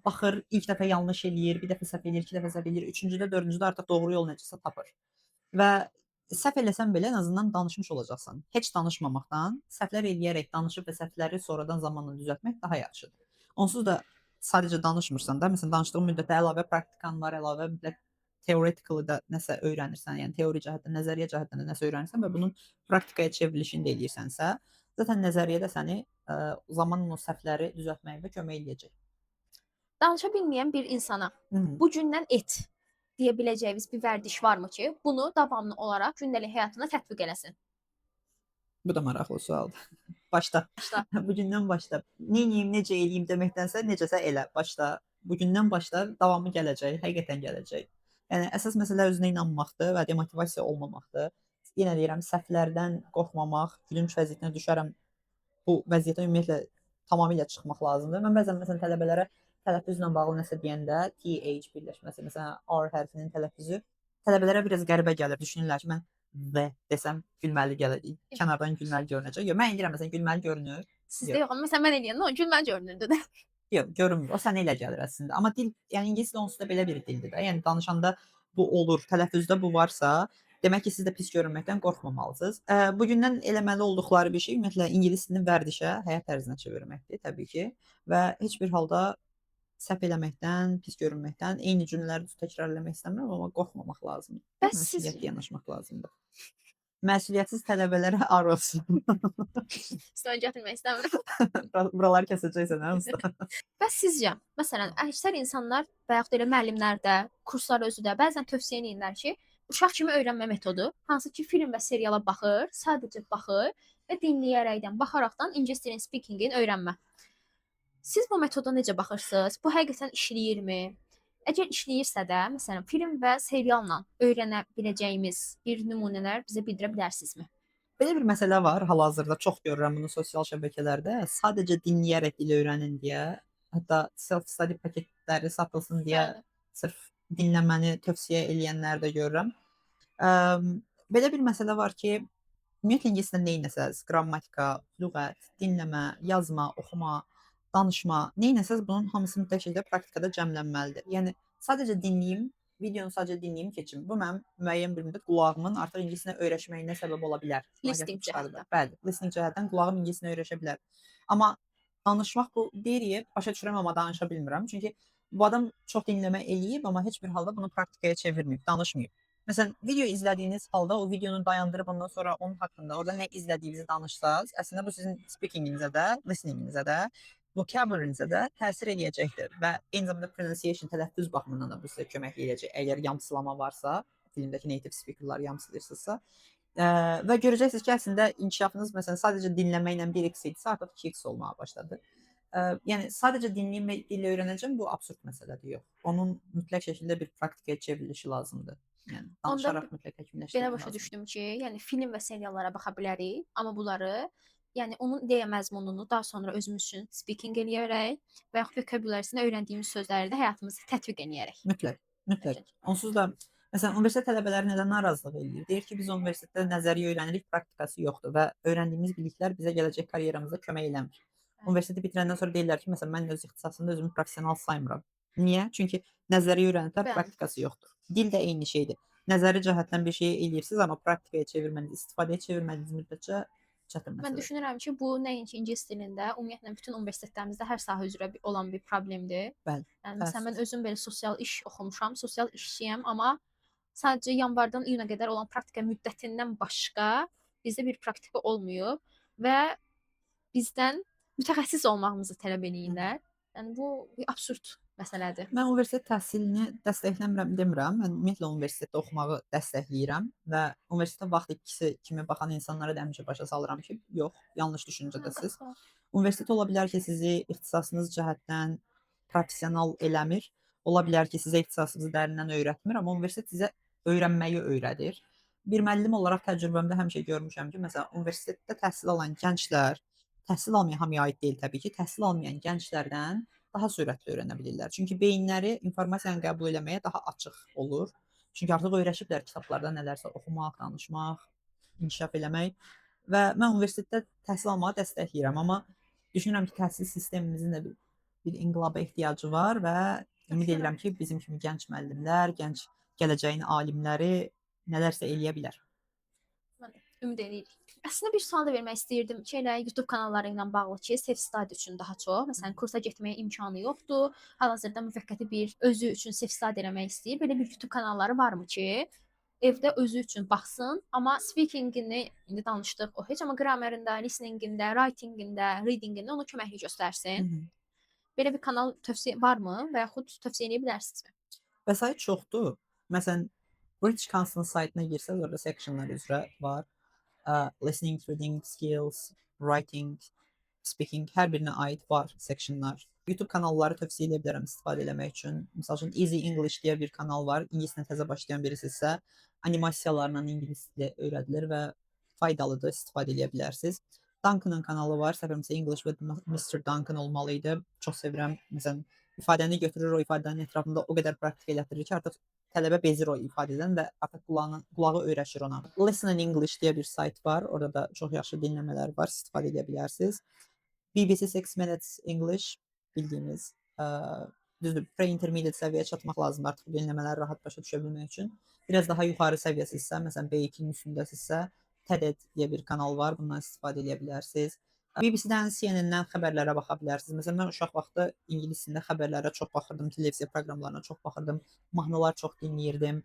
Speaker 1: Baxır, ilk dəfə yanlış eləyir, bir dəfə səhv eləyir, iki dəfə səhv eləyir, üçüncüdə, dördüncüdə artıq doğru yol necəsə tapır. Və səhv eləsən belə ən azından danışmış olacaqsan. Heç danışmamaqdan səhvlər eləyərək danışıb və səhvləri sonradan zamanla düzəltmək daha yaxşıdır. Onsuz da sadəcə danışmırsan da, məsələn, danışdığın müddətdə əlavə praktikan var, əlavə mütləq theoretically da nəsə öyrənirsən, yəni teori cəhətdən, nəzəriyyə cəhətdən də nəsə öyrənirsən və bunun praktikaya çevrilişini də eləyirsənsə, zaten nəzəriyyə də səni zamanla o səhvləri düzəltməyində kömək eləyəcək.
Speaker 2: Danışa bilməyən bir insana
Speaker 1: Hı -hı.
Speaker 2: bu gündən et deyə biləcəyiniz bir vərdiş varmı ki, bunu davamlı olaraq gündəlik həyatına tətbiq eləsin?
Speaker 1: Bu da maraqlı sualdır. Başda.
Speaker 2: Başla.
Speaker 1: Bugündən başla. Neyləyim, necə eləyim deməkdənsə necəsə elə. Başla. Bugündən başla, davamı gələcək, həqiqətən gələcək. Yəni əsas məsələ özünə inanmaqdır və demotivasiya olmamaqdır. Yenə deyirəm, səhvlərdən qorxmamaq, gülünc vəziyyətinə düşərəm, bu vəziyyətdən ümumiyyətlə tamamilə çıxmaq lazımdır. Mən bəzən məsələn tələbələrə tələffüzlə bağlı nəsə deyəndə TH birləşməsi, məsələn R hərfinin tələffüzü tələbələrə biraz qəribə gəlir. Düşünürlər ki, mən V desəm gülməli gələcək, kənardan gülməli görünəcək. Yox, mən eləyirəm məsələn gülməli görünür.
Speaker 2: Sizdə yox, amma məsələn mən eləyəndə o gülməli görünürdü də.
Speaker 1: Yox, görünmür. O sənə elə gəlir əslində. Amma dil, yəni ingilis dili onsuz da belə bir dildir də. Yəni danışanda bu olur, tələffüzdə bu varsa, demək ki, siz də pis görünməkdən qorxmamalısınız. Bugündən eləməli olduqları bir şey ümumiyyətlə ingilis dilini vərdişə, həyat tərzinə çevirməkdir təbii ki və heç bir halda səhv eləməkdən, pis görünməkdən, eyni cümlələri təkrar eləmək istəmirəm, amma qorxmamaq lazımdır.
Speaker 2: Bəs siz
Speaker 1: Məsuliyyətli yanaşmaq lazımdır. Məsuliyyətsiz tələbələrə ar olsun.
Speaker 2: üstünə gətirmək istəmirəm.
Speaker 1: Buraları kəsəcəksən hə usta?
Speaker 2: Bəs sizcə, məsələn, əksər insanlar və yaxud da elə müəllimlər də, kurslar özü də bəzən tövsiyə edirlər ki, uşaq kimi öyrənmə metodu, hansı ki, film və seriala baxır, sadəcə baxır və dinləyərəkdən, baxaraqdan ingilis dilinin speakingini öyrənmə. Siz bu metoda necə baxırsınız? Bu həqiqətən işləyirmi? Əgər işləyirsə də, məsələn, film və serialla öyrənə biləcəyimiz bir nümunələr bizə bildirə bilərsinizmi?
Speaker 1: Belə bir məsələ var, hal-hazırda çox görürəm bunu sosial şəbəkələrdə. Sadəcə dinləyərək dil öyrənin deyə, hətta self study paketləri satılsın deyə
Speaker 2: Bəli.
Speaker 1: sırf dinləməni tövsiyə eləyənlər də görürəm. Belə bir məsələ var ki, ümumiyyətlə ingilis dilində neynəsəz, qrammatika, lüğət, dinləmə, yazma, oxuma, danışma, neynəsəz bunun hamısı mütləq şəkildə praktikada cəmlənməlidir. Yəni sadəcə dinləyim, videonu sadəcə dinləyim, keçim. Bu mənim müəyyən bir müddət qulağımın artıq ingilis dilinə öyrəşməyinə səbəb ola bilər. Buna
Speaker 2: Listening
Speaker 1: gətirib çıxarır da.
Speaker 2: cəhətdən.
Speaker 1: Bəli, listening cəhətdən qulağım ingilis dilinə öyrəşə bilər. Amma danışmaq bu deyirik, başa düşürəm amma danışa bilmirəm. Çünki Bu adam çox dinləmə eləyib, amma heç bir halda bunu praktikaya çevirməyib, danışmayıb. Məsələn, video izlədiyiniz halda o videonu dayandırıb ondan sonra onun haqqında orada nə izlədiyinizi danışsanız, əslində bu sizin speaking'inizə də, listening'inizə də, vocabulary'inizə də təsir eləyəcəkdir və eyni zamanda pronunciation, tələffüz baxımından da bu sizə kömək eləyəcək. Əgər yamsılama varsa, dilindəki native speaker'lar yamsılayırsınızsa, və görəcəksiniz ki, əslində inkişafınız məsələn sadəcə dinləməklə 1x idisə, artıq 2x olmağa başladı. Yəni sadəcə dinləyim və dil öyrənəcəm, bu absurd məsələdir, yox. Onun mütləq şəkildə bir praktikaya çevrilişi lazımdır. Yəni
Speaker 2: Onda
Speaker 1: danışaraq mütləq
Speaker 2: belə
Speaker 1: təkmilləşdirmək
Speaker 2: başa
Speaker 1: lazımdır.
Speaker 2: düşdüm ki, yəni film və seriallara baxa bilərik, amma bunları, yəni onun ideya məzmununu daha sonra özümüz üçün speaking eləyərək və yaxud vokabularyasını öyrəndiyimiz sözləri də həyatımızda tətbiq eləyərək.
Speaker 1: Mütləq, mütləq. Onsuz da məsələn universitet tələbələri nədən narazılıq eləyir? Deyir ki, biz universitetdə nəzəriyyə öyrənirik, praktikası yoxdur və öyrəndiyimiz biliklər bizə gələcək karyeramızda kömək eləmir. Universiteti bitirəndən sonra deyirlər ki, məsələn, mən öz ixtisasımda özümü professional saymıram. Niyə? Çünki nəzəriyyə öyrəniblər,
Speaker 2: Bəli.
Speaker 1: praktikası yoxdur. Dil də eyni şeydir. Nəzəri cəhətdən bir şeyi eləyirsiniz, amma praktikaya çevirmədiniz, istifadəyə çevirmədiyiniz müddətcə çətin
Speaker 2: Mən
Speaker 1: məsələdir.
Speaker 2: düşünürəm ki, bu nəinki ingilis dilində, ümumiyyətlə bütün universitetlərimizdə hər sahə üzrə olan bir problemdir.
Speaker 1: Bəli,
Speaker 2: Yəni məsələn mən
Speaker 1: təəssüf.
Speaker 2: özüm belə sosial iş oxumuşam, sosial işçiyəm, amma sadəcə yanvardan iyuna qədər olan praktika müddətindən başqa bizdə bir praktika olmayıb və bizdən mütəxəssis olmağımızı tələb eləyirlər. Yəni bu bir absurd məsələdir.
Speaker 1: Mən universitet təhsilini dəstəkləmirəm demirəm. Mən ümumiyyətlə universitetdə oxumağı dəstəkləyirəm və universitetə vaxt itkisi kimi baxan insanlara da həmişə başa salıram ki, yox, yanlış düşüncədəsiz. Universitet ola bilər ki, sizi ixtisasınız cəhətdən professional eləmir. Ola bilər ki, sizə ixtisasınızı dərindən öyrətmir, amma universitet sizə öyrənməyi öyrədir. Bir müəllim olaraq təcrübəmdə həmişə görmüşəm ki, məsələn, universitetdə təhsil alan gənclər, təhsil almayan hamıya aid deyil təbii ki, təhsil almayan gənclərdən daha sürətli öyrənə bilirlər. Çünki beyinləri informasiyanı qəbul eləməyə daha açıq olur. Çünki artıq öyrəşiblər kitablarda nələrsə oxumaq, danışmaq, inkişaf eləmək və mən universitetdə təhsil almağı dəstəkləyirəm, amma düşünürəm ki, təhsil sistemimizin də bir inqilaba ehtiyacı var və ümid edirəm ki, bizim kimi gənc müəllimlər, gənc gələcəyin alimləri nələrsə eləyə bilər.
Speaker 2: Ümid edirik. Əslində bir sual da vermək istəyirdim ki, elə YouTube kanalları ilə bağlı ki, self-study üçün daha çox, məsələn, kursa getməyə imkanı yoxdur, hal-hazırda müvəqqəti bir özü üçün self-study eləmək istəyir. Belə bir YouTube kanalları varmı ki, evdə özü üçün baxsın, amma speakingini indi danışdıq, o heç amma qramerində, listeningində, writingində, readingində ona köməklik göstərsin. Belə bir kanal tövsiyə varmı və yaxud tövsiyə edə bilərsinizmi?
Speaker 1: Vəsait çoxdur. Məsələn, British Council saytına girsəz, orada sectionlar üzrə var. Listening, reading skills, writing, speaking hər birinə aid var sectionlar. YouTube kanalları tövsiyə edə bilərəm istifadə eləmək üçün. Məsəl üçün Easy English deyə bir kanal var. İngilislə təzə başlayan birisinizsə, animasiyalarla ingilis dili öyrədilir və faydalıdır, istifadə edə bilərsiniz. Duncan'ın kanalı var. Səhvimsə English with Mr. Duncan olmalı idi. Çox sevirəm. Məsələn, ifadəni götürür, o ifadənin ətrafında o qədər praktik elətdirir ki, artıq tələbə bezir o ifadədən və artıq qulağı öyrəşir ona. Listen in English deyə bir sayt var. Orada da çox yaxşı dinləmələr var, istifadə edə bilərsiniz. BBC 6 Minutes English bildiyimiz, düzdür, pre-intermediate səviyyəyə çatmaq lazımdır artıq bu dinləmələri rahat başa düşə bilmək üçün. Biraz daha yuxarı səviyyəsizsə, məsələn B2-nin üstündəsizsə, TED deyə bir kanal var, bundan istifadə edə bilərsiniz. BBC-dən, CNN-dən xəbərlərə baxa bilərsiniz. Məsələn, mən uşaq vaxtı ingilis dilində xəbərlərə çox baxırdım, televiziya proqramlarına çox baxırdım, mahnılar çox dinləyirdim,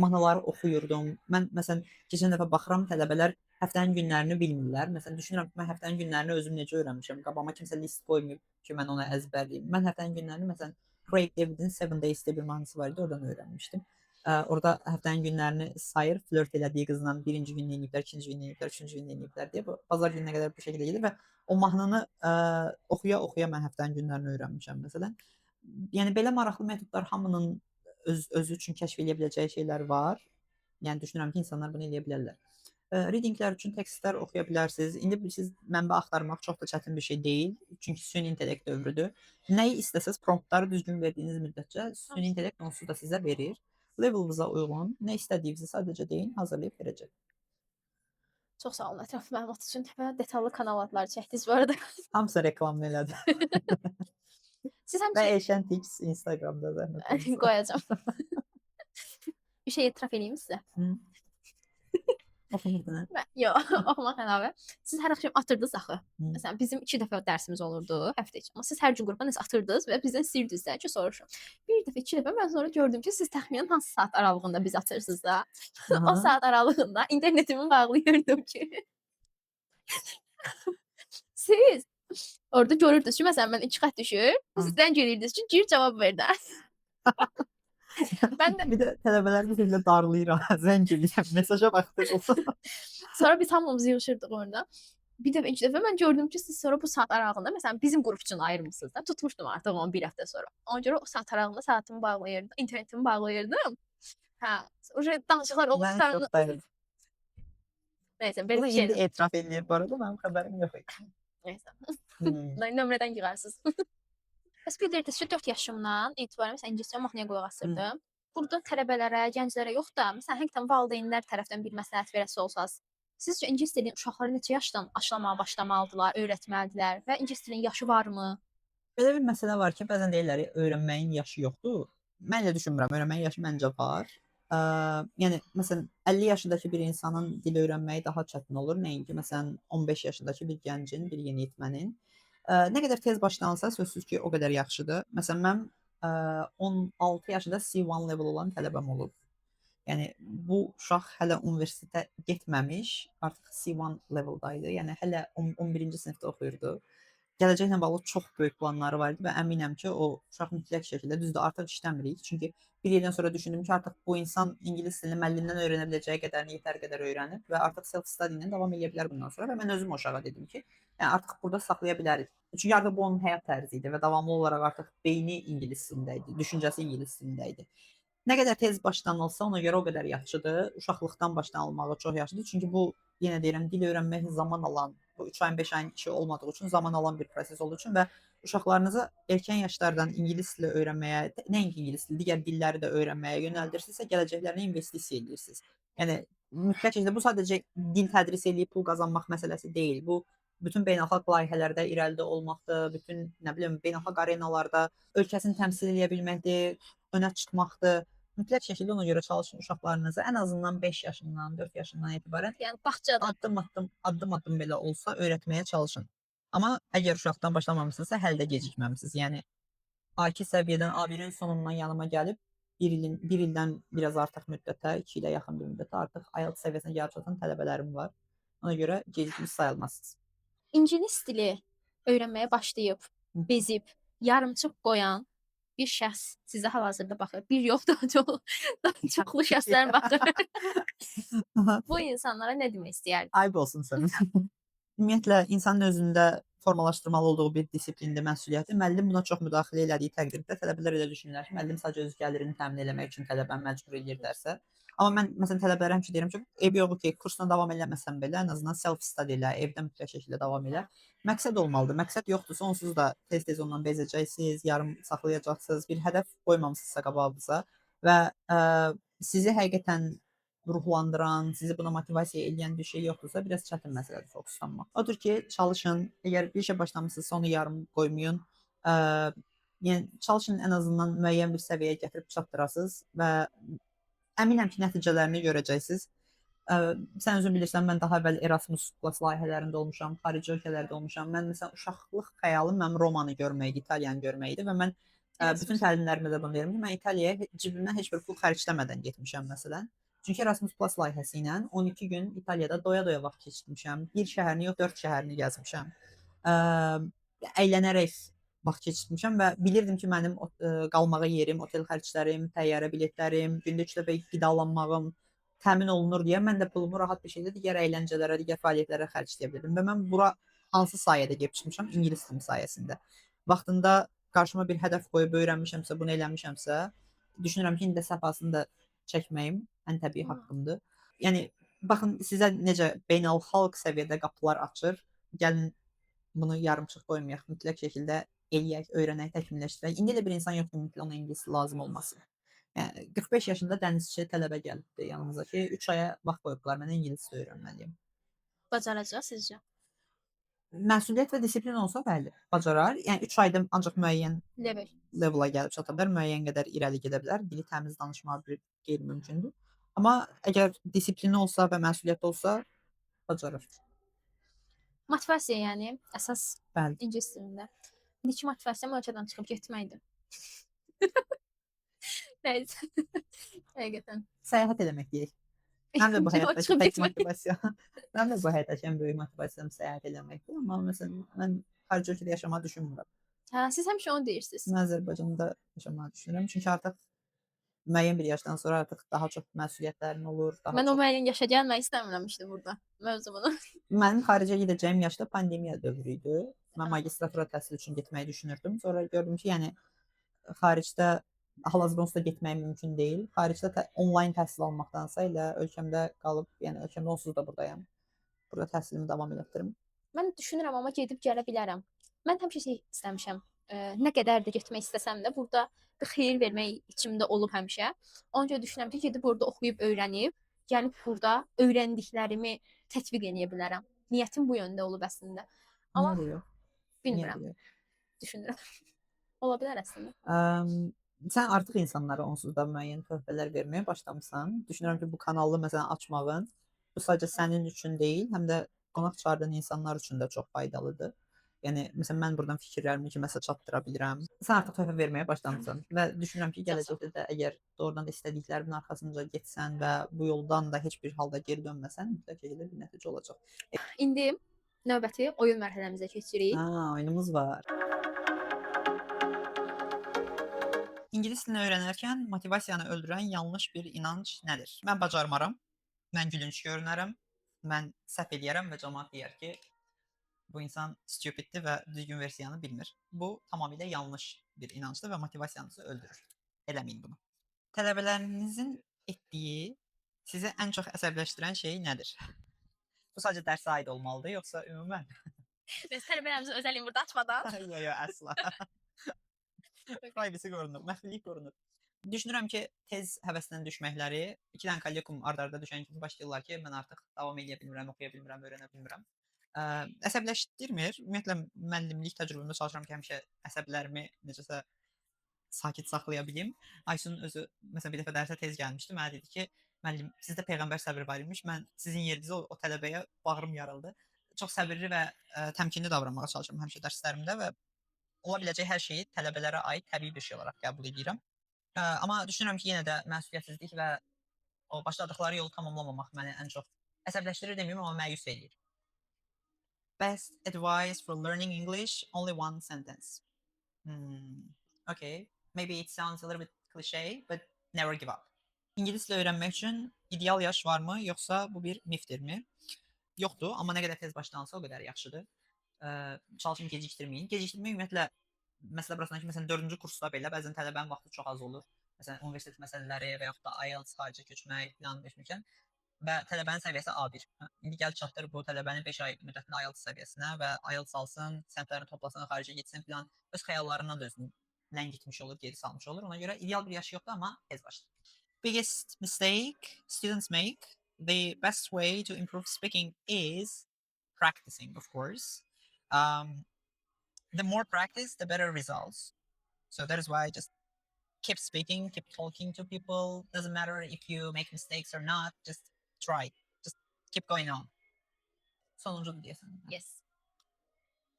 Speaker 1: mahnıları oxuyurdum. Mən məsələn keçən dəfə baxıram, tələbələr həftənin günlərini bilmirlər. Məsələn, düşünürəm ki, mən həftənin günlərini özüm necə öyrənmişəm. Qabağıma kimsə list qoymayıb ki, mən onu əzbərləyim. Mən həftənin günlərini məsələn Craig Davidin 7 Days deyə bir mahnısı var idi, oradan öyrənmişdim. Orada həftənin günlərini sayır, flört elədiyi qızla birinci gün eləyiblər, ikinci gün eləyiblər, üçüncü gün eləyiblər deyə bu bazar gününə qədər bu şəkildə gedir və o mahnını oxuya-oxuya mən həftənin günlərini öyrənmişəm məsələn. Yəni belə maraqlı metodlar hamının özü üçün kəşf edə biləcəyi şeylər var. Yəni düşünürəm ki, insanlar bunu eləyə bilərlər. Readinglər üçün tekstlər oxuya bilərsiniz. İndi bilirsiniz, mənbə axtarmaq çox da çətin bir şey deyil. Çünki süni intellekt dövrüdür. Nəyi istəsəz promptları düzgün verdiyiniz müddətcə süni intellekt onsuz da sizə verir. Levelınıza uyğun nə istədiyinizi sadəcə deyin, hazırlayıb verəcək.
Speaker 2: Çox sağ olun ətraflı məlumat üçün və detallı kanal adları çəkdiniz bu arada.
Speaker 1: Hamısı reklamını elədi.
Speaker 2: Siz
Speaker 1: Və
Speaker 2: həmişə
Speaker 1: Eşən Tips Instagramda zəhmət olmasa.
Speaker 2: qoyacağam. Bir şey etiraf edeyim sizə.
Speaker 1: Hı. Oxumurdu.
Speaker 2: Yox, oxumaq əlavə, siz hər axşam atırdınız axı.
Speaker 1: Hı.
Speaker 2: Məsələn, bizim 2 dəfə dərsimiz olurdu həftə içi. Amma siz hər gün qrupa nəsə atırdınız və bizdən istəyirdiniz də ki, soruşun. Bir dəfə, 2 dəfə mən sonra gördüm ki, siz təxminən hansı saat aralığında biz atırsınız da. O
Speaker 1: Aha.
Speaker 2: saat aralığında internetimi bağlayırdım ki, siz orada görürdünüz ki, məsələn, mən 2 xətt düşür,
Speaker 1: Hı.
Speaker 2: siz zəng eləyirdiniz ki, gir cavab ver də. Mən də
Speaker 1: Bir də tələbələri bir şəkildə darlayır ha, zəng eləyirəm, mesaja baxdırılsın.
Speaker 2: sonra biz hamımız yığışırdıq orada. Bir dəfə, 2 dəfə mən gördüm ki, siz sonra bu saat aralığında məsələn bizim qrup üçün ayırmısınız da. Tutmuşdum artıq onu 1 həftə sonra. Ona görə o saat aralığında saatımı bağlayırdım, internetimi bağlayırdım. Hə, uje danışıqlar olub
Speaker 1: Mən
Speaker 2: qurtarandan
Speaker 1: şokdayım.
Speaker 2: nəysə belə
Speaker 1: Bunu
Speaker 2: bir
Speaker 1: indi
Speaker 2: şeydir.
Speaker 1: etiraf eləyir bu arada, mənim xəbərim yox idi.
Speaker 2: Nəysə.
Speaker 1: Hımm.
Speaker 2: Nömrədən yığarsınız. Bəs bilirdiniz ki, 4 yaşımdan etibarən məsələn ingiliscə mahnıya qulaq
Speaker 1: Hı.
Speaker 2: asırdım. Burada tələbələrə, gənclərə yox da, məsələn həqiqətən valideynlər tərəfdən bir məsləhət verəsi olsanız, sizcə ingilis dilini uşaqlara neçə yaşdan aşılamağa başlamalıdırlar, öyrətməlidirlər və ingilis dilinin yaşı varmı?
Speaker 1: Belə bir məsələ var ki, bəzən deyirlər öyrənməyin yaşı yoxdur. Mən elə düşünmürəm, öyrənməyin yaşı məncə var. Yəni məsələn 50 yaşındakı bir insanın dil öyrənməyi daha çətin olur, nəinki məsələn 15 yaşındakı bir gəncin, bir yeniyetmənin. Nə qədər tez başlanılsa sözsüz ki, o qədər yaxşıdır. Məsələn mən 16 yaşında C1 level olan tələbəm olub. Yəni bu uşaq hələ universitetə getməmiş, artıq C1 level-da idi. Yəni hələ 11-ci sinifdə oxuyurdu. Gələcəklə bağlı çox böyük planları var idi və əminəm ki, o uşaq mütləq şəkildə düzdür, artıq işləmirik. Çünki bir ildən sonra düşündüm ki, artıq bu insan ingilis dilini müəllimdən öyrənə biləcəyi qədərini yetər qədər öyrənib və artıq self study ilə davam edə bilər bundan sonra və mən özüm o uşağa dedim ki, yəni artıq burada saxlaya bilərik. Çünki artıq bu onun həyat tərzi idi və davamlı olaraq artıq beyni ingilis dilində idi, düşüncəsi ingilis dilində idi. Nə qədər tez başlanılsa ona görə o qədər yaxşıdır. Uşaqlıqdan başlanılmağı çox yaxşıdır. Çünki bu yenə deyirəm, dil öyrənmək zaman alan, bu 3 ayın, 5 ayın işi olmadığı üçün zaman alan bir proses olduğu üçün və uşaqlarınızı erkən yaşlardan ingilis dili öyrənməyə, nəinki ingilis dili, digər dilləri də öyrənməyə yönəldirsinizsə, gələcəklərinə investisiya eləyirsiniz. Yəni mütləq şəkildə bu sadəcə dil tədris eləyib pul qazanmaq məsələsi deyil. Bu bütün beynəlxalq layihələrdə irəlidə olmaqdır, bütün nə bilim beynəlxalq arenalarda ölkəsini təmsil edə bilməkdir, önə çıxmaqdır. Mütləq şəkildə ona görə çalışın uşaqlarınızı ən azından 5 yaşından, 4 yaşından etibarən
Speaker 2: Yəni bağçadan.
Speaker 1: addım-addım belə olsa öyrətməyə çalışın. Amma əgər uşaqdan başlamamısınızsa hələ də gecikməmisiniz. Yəni A2 səviyyədən A1-in sonundan yanıma gəlib 1 ildən biraz artıq müddətə, 2 ilə yaxın bir müddətə artıq IELTS səviyyəsinə gəlib çatan tələbələrim var. Ona görə gecikmiş sayılmazsınız.
Speaker 2: İngilis dili öyrənməyə başlayıb, bezib, yarımçıq qoyan bir şəxs sizə hal-hazırda baxır. Bir yox, daha çoxlu şəxslər baxır. Bu insanlara nə demək istəyərdiniz?
Speaker 1: Ayıb olsun sənə. Ümumiyyətlə, insanın özündə formalaşdırmalı olduğu bir disiplindir, məsuliyyətdir. Müəllim buna çox müdaxilə elədiyi təqdirdə tələbələr elə düşünürlər ki, müəllim sadəcə öz gəlirini təmin eləmək üçün tələbəni məcbur eləyir dərsə. Amma mən məsələn tələbələrəm ki, deyirəm ki, eybi yoxdur ki, kursuna davam eləməsən belə, ən azından self study elə, evdə mütləq şəkildə davam elə. Məqsəd olmalıdır. Məqsəd yoxdursa, onsuz da tez-tez ondan bezəcəksiniz, yarım saxlayacaqsınız, bir hədəf qoymamısınızsa qabağınıza və sizi həqiqətən ruhlandıran, sizi buna motivasiya eləyən bir şey yoxdursa, biraz çətin məsələdir fokuslanmaq. Odur ki, çalışın. Əgər bir işə başlamısınızsa, onu yarım qoymayın. Yəni çalışın ən azından müəyyən bir səviyyəyə gətirib çatdırasınız və əminəm ki, nəticələrini görəcəksiniz. Sən özün bilirsən, mən daha əvvəl Erasmus Plus layihələrində olmuşam, xarici ölkələrdə olmuşam. Mən məsələn uşaqlıq xəyalım mənim Romanı görmək idi, İtaliyanı görmək idi və mən bütün təlimlərimdə də bunu deyirəm ki, mən İtaliyaya cibimdən heç bir pul xərcləmədən getmişəm məsələn. Çünki Erasmus Plus layihəsi ilə 12 gün İtaliyada doya-doya vaxt keçirmişəm. Bir şəhərini yox, 4 şəhərini gəzmişəm. Əylənərək vaxt keçirmişəm və bilirdim ki, mənim qalmağa yerim, otel xərclərim, təyyarə biletlərim, gündə 3 dəfə qidalanmağım təmin olunur deyə mən də pulumu rahat bir şəkildə digər əyləncələrə, digər fəaliyyətlərə xərcləyə bilirdim və mən bura hansı sayədə gedib çıxmışam? İngilis dili sayəsində. Vaxtında qarşıma bir hədəf qoyub öyrənmişəmsə, bunu eləmişəmsə, düşünürəm ki, indi də səfasını da çəkməyim ən təbii haqqımdır. Yəni baxın sizə necə beynəlxalq səviyyədə qapılar açır. Gəlin bunu yarımçıq qoymayaq. Mütləq şəkildə eləyək, öyrənək, təkmilləşdirək. İndi də bir insan yoxdur mütləq ona ingilis lazım olmasın. Yəni 45 yaşında dənizçi tələbə gəlibdi yanımıza ki, 3 aya vaxt qoyublar mənə ingilis dili öyrənməliyəm.
Speaker 2: Bacaracaq sizcə?
Speaker 1: Məsuliyyət və disiplin olsa bəli, bacarar. Yəni 3 ayda ancaq müəyyən
Speaker 2: Level.
Speaker 1: levela gəlib çata bilər, müəyyən qədər irəli gedə bilər. Dili təmiz danışmağı bir qeyri-mümkündür. Amma əgər disiplini olsa və məsuliyyətli olsa, bacarır.
Speaker 2: Motivasiya, yəni əsas
Speaker 1: Bəli.
Speaker 2: ingilis dilində. İndiki motivasiyam ölkədən çıxıb getməkdir. Nəysə. Həqiqətən.
Speaker 1: Səyahət eləmək deyək. Mənim də bu həyatdakı
Speaker 2: Çıxıb
Speaker 1: tək
Speaker 2: getmək.
Speaker 1: motivasiya mənim də bu həyatdakı ən böyük motivasiyam səyahət eləməkdir. Amma məsələn, mən xarici ölkədə yaşamağı düşünmürəm.
Speaker 2: Hə, siz həmişə onu deyirsiniz.
Speaker 1: Mən Azərbaycanda yaşamağı düşünürəm. Çünki artıq müəyyən bir yaşdan sonra artıq daha çox məsuliyyətlərin olur, daha
Speaker 2: Mən o
Speaker 1: çox.
Speaker 2: müəyyən yaşa gəlmək istəmirəm işte burada mövzumunu.
Speaker 1: Mənim xaricə gedəcəyim yaşda pandemiya dövrü idi. Mən magistratura təhsil üçün getməyi düşünürdüm. Sonra gördüm ki, yəni xaricdə hal-hazırda onsuz da getmək mümkün deyil. Xaricdə onlayn təhsil almaqdansa elə ölkəmdə qalıb, yəni ölkəmdə onsuz da burdayam. Burada təhsilimi davam elətdirim.
Speaker 2: Mən düşünürəm amma gedib gələ bilərəm. Mən həmişə şey istəmişəm. Nə qədər də getmək istəsəm də burada bir xeyir vermək içimdə olub həmişə. Ona görə düşünürəm ki, gedib orada oxuyub öyrənib, gəlib burada öyrəndiklərimi tətbiq edə bilərəm. Niyyətim bu yöndə olub əslində. Amma
Speaker 1: Niyə də yox? Niyə
Speaker 2: bilmirəm,
Speaker 1: də yox?
Speaker 2: düşünürəm. Ola bilər əslində.
Speaker 1: Sən artıq insanlara onsuz da müəyyən töhfələr verməyə başlamısan. Düşünürəm ki, bu kanalı məsələn açmağın bu sadəcə sənin üçün deyil, həm də qonaq çağırdığın insanlar üçün də çox faydalıdır. Yəni məsələn mən burdan fikirlərimi kiməsə çatdıra bilirəm. Sən artıq töhfə verməyə başlamısan və düşünürəm ki,
Speaker 2: Çox sağ ol.
Speaker 1: gələcəkdə də əgər doğrudan da istədiklərimin arxasınca getsən və bu yoldan da heç bir halda geri dönməsən, mütləq bir nəticə olacaq.
Speaker 2: İndi növbəti oyun mərhələmizə keçirik.
Speaker 1: Oyunumuz var. İngilis dilini öyrənərkən motivasiyanı öldürən yanlış bir inanc nədir? Mən bacarmaram, mən gülünc görünərəm, mən səhv eləyərəm və cəmaət deyər ki, bu insan stupiddir və düzgün versiyanı bilmir. Bu tamamilə yanlış bir inancdır və motivasiyanızı öldürür. Eləməyin bunu. Tələbələrinizin etdiyi sizi ən çox əsəbləşdirən şey nədir? Bu sadəcə dərsə aid olmalıdır, yoxsa ümumən?
Speaker 2: Biz tələbələrimizin özəliyini burada açmadan.
Speaker 1: Yox, əsla. Privacy qorunur, məxfilik qorunur. Düşünürəm ki, tez həvəsdən düşməkləri 2 dənə kollegium ard-arda düşən kimi başlayırlar ki, mən artıq davam edə bilmirəm, oxuya bilmirəm, öyrənə bilmirəm. Əsəbləşdirmir. Ümumiyyətlə müəllimlik təcrübəmdə çalışıram ki, həmişə əsəblərimi necəsə sakit saxlaya bilim. Aysun özü məsələn bir dəfə dərsə tez gəlmişdi. Mənə dedi ki, müəllim, sizdə peyğəmbər səbri var imiş. Mən sizin yerinizə o tələbəyə bağrım yarıldı. Çox səbirli və təmkinli davranmağa çalışıram həmişə dərslərimdə və ola biləcək hər şeyi tələbələrə aid təbii bir şey olaraq qəbul edirəm. Amma düşünürəm ki, yenə də məsuliyyətsizlik və o başladıqları yolu tamamlamamaq məni ən çox əsəbləşdirir deməyim, amma məyus eləyir. Best advice for learning English, only one sentence. Okay. Maybe it sounds a little bit cliché, but never give up. İngilis dili öyrənmək üçün ideal yaş varmı, yoxsa bu bir mifdirmi? Yoxdur, amma nə qədər tez başlansa o qədər yaxşıdır. Çalışın gecikdirməyin. Gecikdirmək ümumiyyətlə məsələ burasına ki, məsələn 4-cü kursda belə bəzən tələbənin vaxtı çox az olur. Məsələn universitet məsələləri və yaxud da IELTS xaricə köçmək filan beşmişkən və tələbənin səviyyəsi A1. İndi gəl çatdır bu tələbəni 5 ay müddətində IELTS səviyyəsinə və IELTS alsın, sənədlərini toplasın, xaricə getsin filan. Öz xəyallarından da özünü ləngitmiş olur, geri salmış olur. Ona görə ideal bir yaşı yoxdur, amma tez başlayın. Biggest mistake students make, the best way to improve speaking is practicing, of course. The more practice, the better results. So that is why I just keep speaking, keep talking to people. Doesn't matter if you make mistakes or not. Just try. Just keep going on. Sonuncu deyəsən.
Speaker 2: Yes.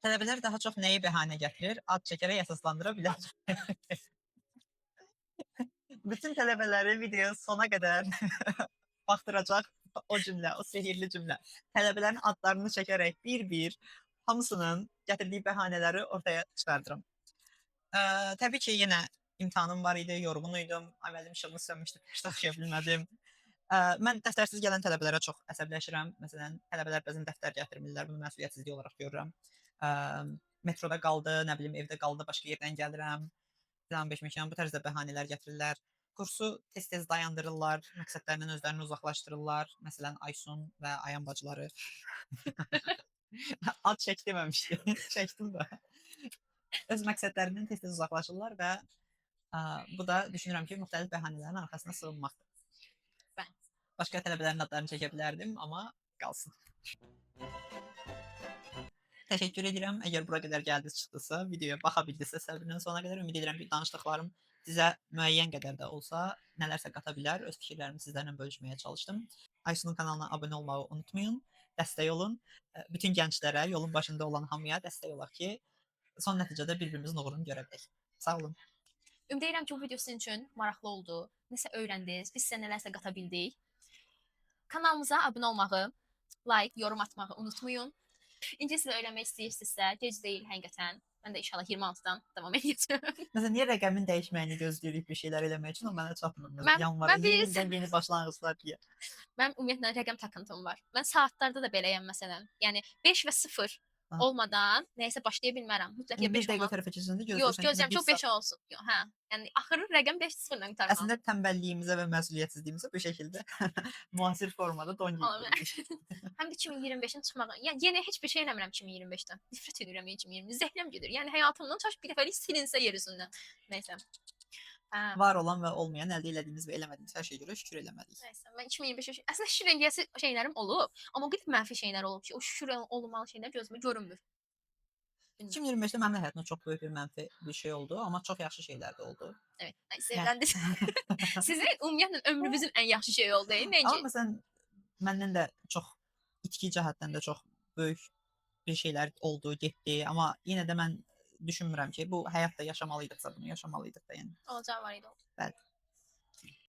Speaker 1: Tələbələr daha çox nəyi bəhanə gətirir? Ad çəkərək əsaslandıra bilər. Bütün tələbələri videoya sona qədər baxdıracaq o cümlə, o sehirli cümlə. Tələbələrin adlarını çəkərək bir-bir hamısının gətirdiyi bəhanələri ortaya çıxardıram. Təbii ki, yenə imtahanım var idi, yorğun idim, əməlim işığımı sönmüşdü, dərs oxuya bilmədim. Mən dəftərsiz gələn tələbələrə çox əsəbləşirəm. Məsələn, tələbələr bəzən dəftər gətirmirlər, bunu məsuliyyətsizlik olaraq görürəm. Metroda qaldı, nə bilim, evdə qaldı, başqa yerdən gəlirəm. Filan beşmişəm, bu tərzdə bəhanələr gətirirlər. Kursu tez-tez dayandırırlar, məqsədlərindən özlərini uzaqlaşdırırlar. Məsələn, Aysun və Ayan bacıları. Ad çək deməmişdi, çəkdim də. Öz məqsədlərindən tez-tez uzaqlaşırlar və bu da düşünürəm ki, müxtəlif bəhanələrin arxasına sığınmaqdır.
Speaker 2: Bəli.
Speaker 1: Başqa tələbələrin adlarını çəkə bilərdim, amma qalsın. Təşəkkür edirəm. Əgər bura qədər gəldiniz, çıxdısa, videoya baxa bildinizsə səbrinin sonuna qədər ümid edirəm ki, danışdıqlarım sizə müəyyən qədər də olsa nələrsə qata bilər. Öz fikirlərimi sizlərlə bölüşməyə çalışdım. Aysunun kanalına abunə olmağı unutmayın. Dəstək olun. Bütün gənclərə, yolun başında olan hamıya dəstək olaq ki, son nəticədə bir-birimizin uğurunu görə bilək. Sağ olun.
Speaker 2: Ümid edirəm ki, bu video sizin üçün maraqlı oldu. Nəsə öyrəndiniz, biz sizə nələrsə qata bildik. Kanalımıza abunə olmağı, like, yorum atmağı unutmayın. İngilis dili öyrənmək istəyirsinizsə, gec deyil həqiqətən. Mən də inşallah 26-dan davam edəcəm.
Speaker 1: Məsələn, niyə rəqəmin dəyişməyini gözləyirik bir şeylər eləmək üçün, o mənə çatmır.
Speaker 2: Mən-
Speaker 1: Yanvar,
Speaker 2: mən
Speaker 1: yeni
Speaker 2: biz-
Speaker 1: ildən yeni başlanğıclar deyə.
Speaker 2: Mənim ümumiyyətlə rəqəm takıntım var. Mən saatlarda da beləyəm məsələn. Yəni 5 və 0
Speaker 1: Ha.
Speaker 2: olmadan nəyisə başlaya bilmərəm. Mütləq
Speaker 1: İndi
Speaker 2: 5
Speaker 1: bir dəqiqə o
Speaker 2: olmalı.
Speaker 1: tərəfə keçəndə
Speaker 2: Yox,
Speaker 1: gözləyirsən ki,
Speaker 2: gözləyirəm
Speaker 1: bir
Speaker 2: çox 5 olsun. Yox, hə. Yəni axırı rəqəm 5-0-dan qurtarmalı.
Speaker 1: Əslində tənbəlliyimizə və məsuliyyətsizliyimizə bu şəkildə müasir formada don
Speaker 2: Ola
Speaker 1: geydirik.
Speaker 2: Həm də 2025-in çıxmağı. Yəni yenə heç bir şey eləmirəm 2025-dən. Nifrət edirəm 2020. Zəhləm gedir. Yəni həyatımdan çaş bir dəfəlik silinsə yer üzündən. Nəysə. Hə.
Speaker 1: Var olan və olmayan, əldə elədiyimiz və eləmədiyimiz hər şeyə görə şükür eləməliyik.
Speaker 2: Nəysə, mən 2025 əslində şükür eləyəsi şeylərim olub, amma o qədər mənfi şeylər olub ki, o şükür olunmalı şeylər gözümə görünmür.
Speaker 1: 2025-də mənim həyatımda çox böyük bir mənfi bir şey oldu, amma çox yaxşı şeylər də oldu.
Speaker 2: Evet, sevləndiniz. Sizin ümumiyyətlə ömrünüzün ən yaxşı şeyi oldu,
Speaker 1: Amma
Speaker 2: məncə.
Speaker 1: məsələn, məndən də çox itki cəhətdən də çox böyük bir şeylər oldu, getdi, amma yenə də mən düşünmürəm ki, bu həyatda yaşamalıydıqsa bunu yaşamalıydıq da yəni.
Speaker 2: Olacağı var idi.
Speaker 1: Bəli.